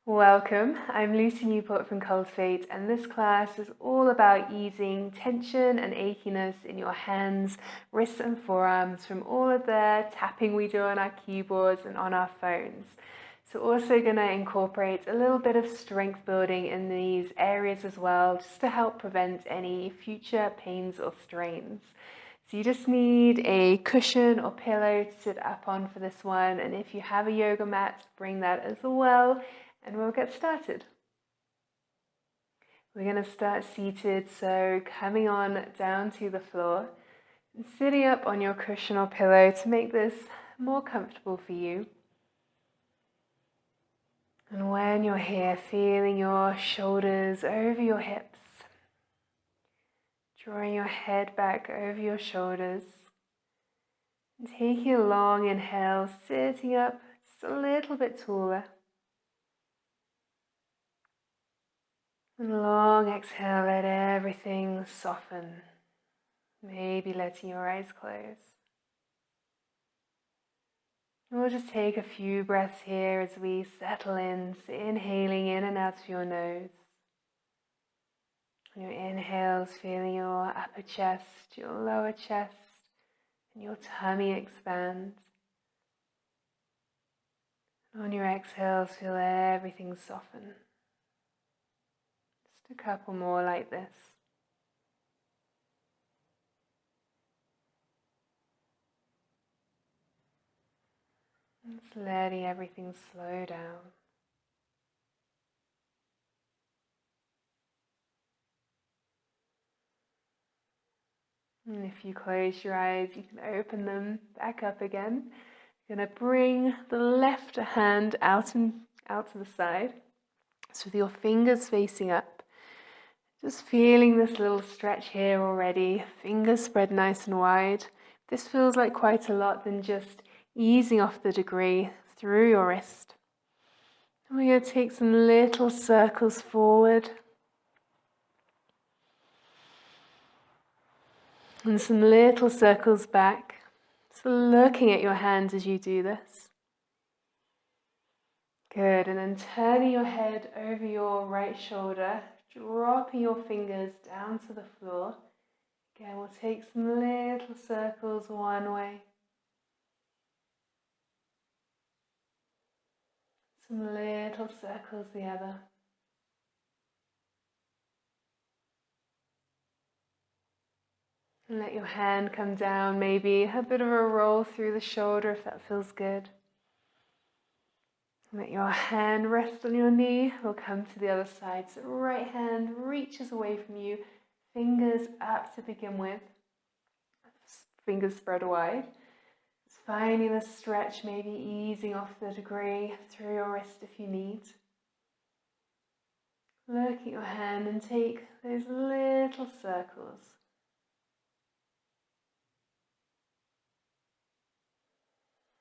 Welcome, I'm Lucy Newport from Cultivate, and this class is all about easing tension and achiness in your hands, wrists and forearms from all of the tapping we do on our keyboards and on our phones. So also going to incorporate a little bit of strength building in these areas as well, just to help prevent any future pains or strains. So you just need a cushion or pillow to sit up on for this one, and if you have a yoga mat, bring that as well. And we'll get started. We're going to start seated, so coming on down to the floor and sitting up on your cushion or pillow to make this more comfortable for you. And when you're here, feeling your shoulders over your hips, drawing your head back over your shoulders, and taking a long inhale, sitting up just a little bit taller. And long exhale, let everything soften. Maybe letting your eyes close. And we'll just take a few breaths here as we settle in, so inhaling in and out through your nose. On your inhales, feeling your upper chest, your lower chest, and your tummy expand. On your exhales, feel everything soften. Just a couple more like this. Just letting everything slow down. And if you close your eyes, you can open them back up again. You're going to bring the left hand out to the side. So with your fingers facing up, just feeling this little stretch here already. Fingers spread nice and wide. If this feels like quite a lot, then just easing off the degree through your wrist. And we're going to take some little circles forward. And some little circles back. So looking at your hands as you do this. Good, and then turning your head over your right shoulder, dropping your fingers down to the floor. Again, we'll take some little circles one way. Some little circles the other. And let your hand come down, maybe a bit of a roll through the shoulder if that feels good. Let your hand rest on your knee. We'll come to the other side. So right hand reaches away from you, fingers up to begin with. Fingers spread wide. Just finding the stretch, maybe easing off the degree through your wrist if you need. Look at your hand and take those little circles.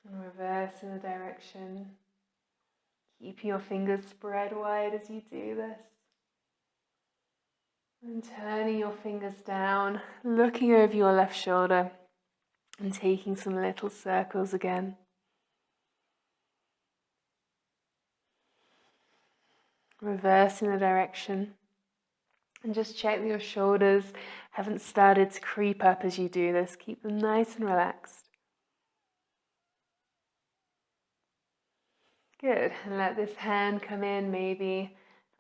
And reverse in the direction. Keeping your fingers spread wide as you do this. And turning your fingers down, looking over your left shoulder and taking some little circles again. Reversing the direction. And just check that your shoulders haven't started to creep up as you do this. Keep them nice and relaxed. Good, and let this hand come in, maybe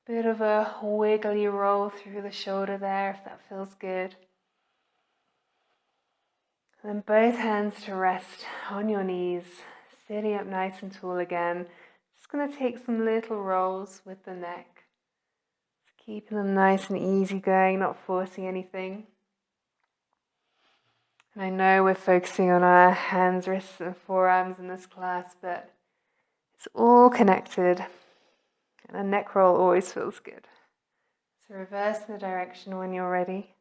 a bit of a wiggly roll through the shoulder there if that feels good. And then both hands to rest on your knees, sitting up nice and tall again. Just going to take some little rolls with the neck. Just keeping them nice and easy going, not forcing anything. And I know we're focusing on our hands, wrists and forearms in this class, but it's all connected, and a neck roll always feels good. So reverse the direction when you're ready.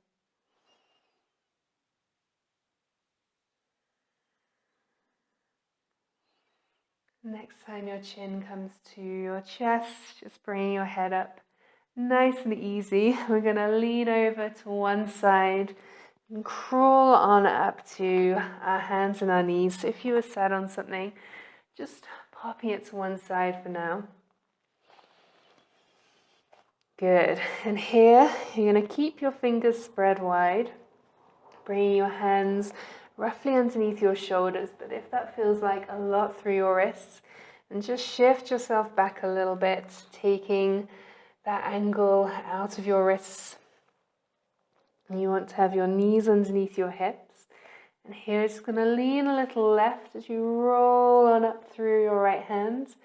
Next time your chin comes to your chest, just bringing your head up nice and easy. We're going to lean over to one side and crawl on up to our hands and our knees. So if you were sat on something, just popping it to one side for now. Good. And here, you're going to keep your fingers spread wide, bringing your hands roughly underneath your shoulders, but if that feels like a lot through your wrists, and just shift yourself back a little bit, taking that angle out of your wrists. And you want to have your knees underneath your hips. And here, just going to lean a little left as you roll on up through your right hand,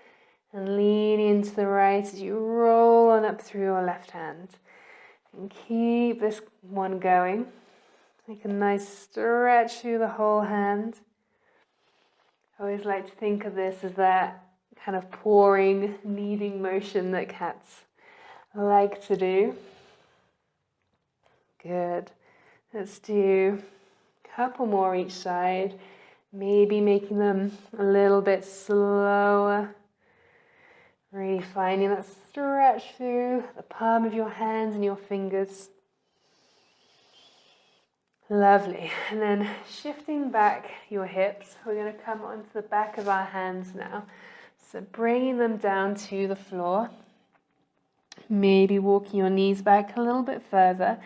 and lean into the right as you roll on up through your left hand. And keep this one going. Make a nice stretch through the whole hand. I always like to think of this as that kind of pouring, kneading motion that cats like to do. Good. Let's do a couple more each side, maybe making them a little bit slower. Really finding that stretch through the palm of your hands and your fingers. Lovely. And then shifting back your hips, we're going to come onto the back of our hands now. So bringing them down to the floor. Maybe walking your knees back a little bit further.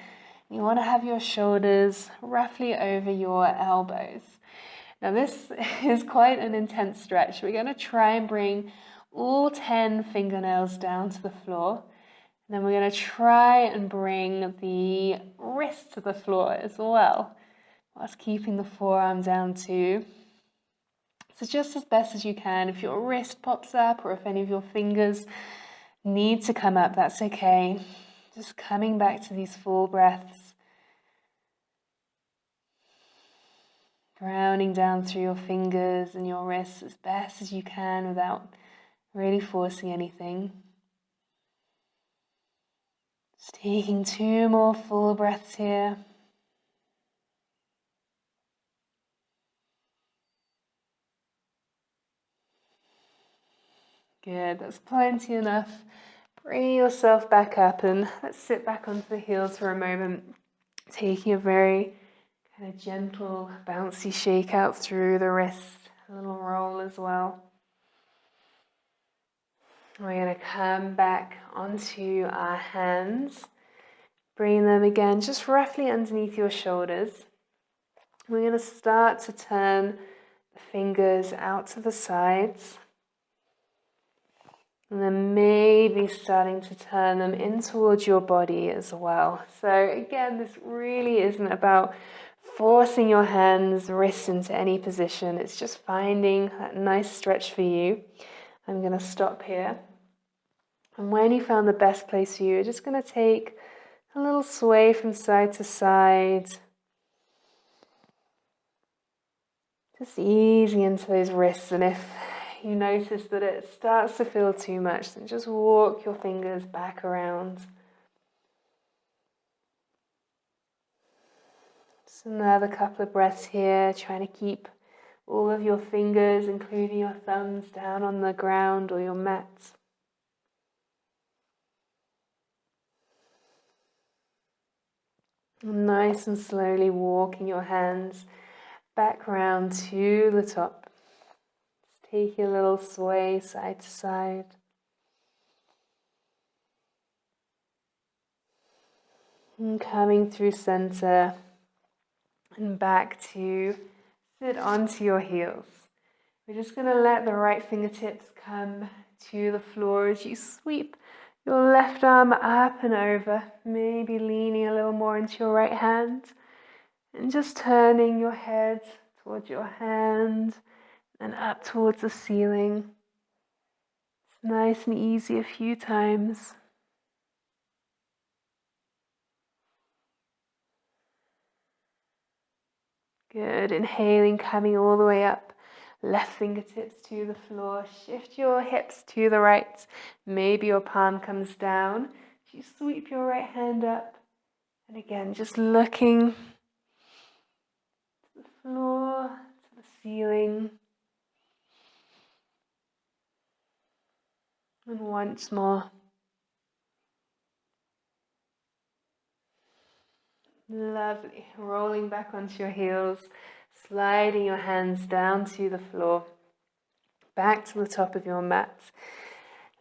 You want to have your shoulders roughly over your elbows. Now this is quite an intense stretch. We're going to try and bring all 10 fingernails down to the floor. And then we're going to try and bring the wrist to the floor as well, whilst keeping the forearm down too. So just as best as you can. If your wrist pops up or if any of your fingers need to come up, that's okay. Just coming back to these full breaths. Grounding down through your fingers and your wrists as best as you can without really forcing anything. Just taking 2 more full breaths here. Good, that's plenty enough. Bring yourself back up and let's sit back onto the heels for a moment. Taking a very kind of gentle, bouncy shake out through the wrist. A little roll as well. We're going to come back onto our hands. Bring them again just roughly underneath your shoulders. We're going to start to turn the fingers out to the sides. And then maybe starting to turn them in towards your body as well. So again, this really isn't about forcing your hands, wrists into any position. It's just finding that nice stretch for you. I'm going to stop here. And when you found the best place for you, you're just going to take a little sway from side to side. Just easing into those wrists, and if you notice that it starts to feel too much, then just walk your fingers back around. Just another couple of breaths here, trying to keep all of your fingers, including your thumbs, down on the ground or your mat. And nice and slowly walking your hands back round to the top. Take a little sway side to side. And coming through center and back to sit onto your heels. We're just going to let the right fingertips come to the floor as you sweep your left arm up and over, maybe leaning a little more into your right hand, and just turning your head towards your hand and up towards the ceiling. It's nice and easy a few times. Good. Inhaling, coming all the way up. Left fingertips to the floor. Shift your hips to the right. Maybe your palm comes down. You sweep your right hand up. And again, just looking to the floor, to the ceiling. And once more. Lovely. Rolling back onto your heels. Sliding your hands down to the floor. Back to the top of your mat.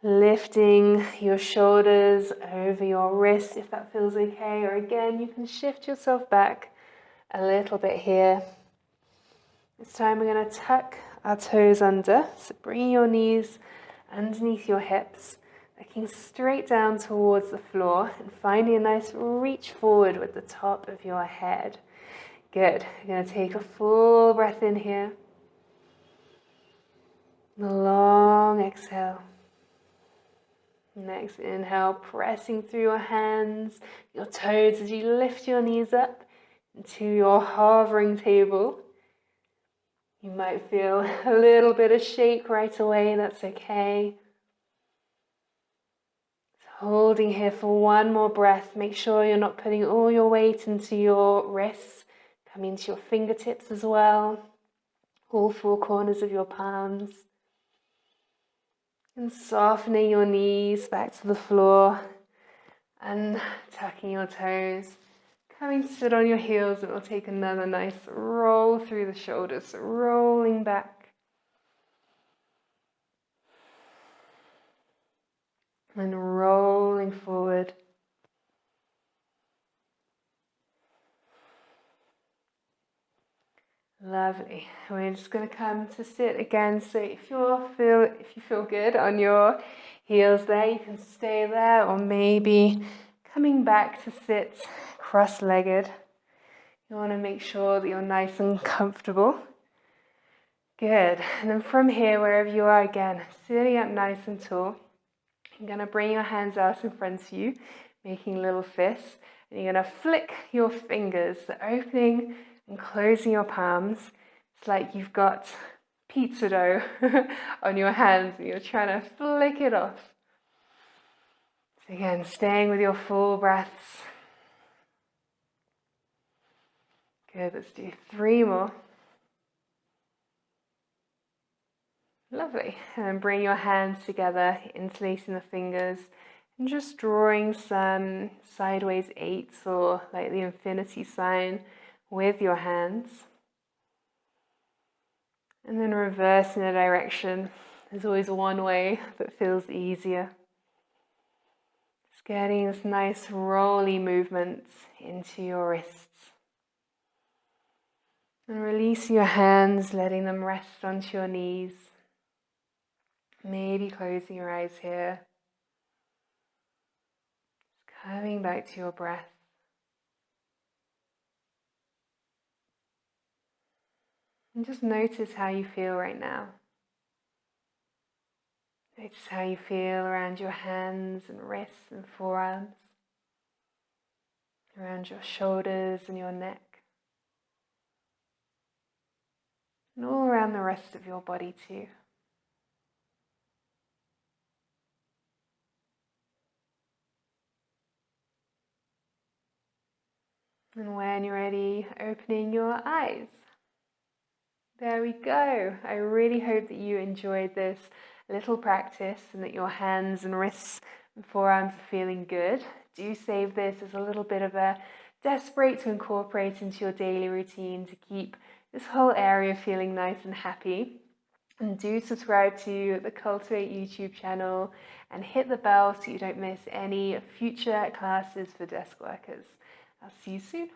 Lifting your shoulders over your wrists if that feels okay, or again, you can shift yourself back a little bit here. This time we're going to tuck our toes under, so bringing your knees underneath your hips, looking straight down towards the floor and finding a nice reach forward with the top of your head. Good. You're going to take a full breath in here. And a long exhale. Next inhale, pressing through your hands, your toes as you lift your knees up into your hovering table. You might feel a little bit of shake right away, that's okay. Holding here for one more breath. Make sure you're not putting all your weight into your wrists, coming to your fingertips as well, all four corners of your palms. And softening your knees back to the floor and tucking your toes. Coming to sit on your heels, and we'll take another nice roll through the shoulders, rolling back. And rolling forward. Lovely. We're just going to come to sit again. So if you feel good on your heels there, you can stay there, or maybe coming back to sit cross-legged. You want to make sure that you're nice and comfortable. Good. And then from here, wherever you are, again, sitting up nice and tall. You're going to bring your hands out in front of you, making little fists. And you're going to flick your fingers, so opening and closing your palms. It's like you've got pizza dough on your hands and you're trying to flick it off. So again, staying with your full breaths. Good, let's do 3 more. Lovely. And then bring your hands together, interlacing the fingers, and just drawing some sideways 8s or like the infinity sign with your hands. And then reversing the direction. There's always one way that feels easier. Just getting this nice rolly movement into your wrists. And releasing your hands, letting them rest onto your knees. Maybe closing your eyes here. Coming back to your breath. And just notice how you feel right now. Notice how you feel around your hands and wrists and forearms. Around your shoulders and your neck. And all around the rest of your body too. And when you're ready, opening your eyes. There we go. I really hope that you enjoyed this little practice and that your hands and wrists and forearms are feeling good. Do save this as a little bit of a desperate to incorporate into your daily routine to keep this whole area feeling nice and happy. And do subscribe to the Cultivate YouTube channel and hit the bell so you don't miss any future classes for desk workers. I'll see you soon.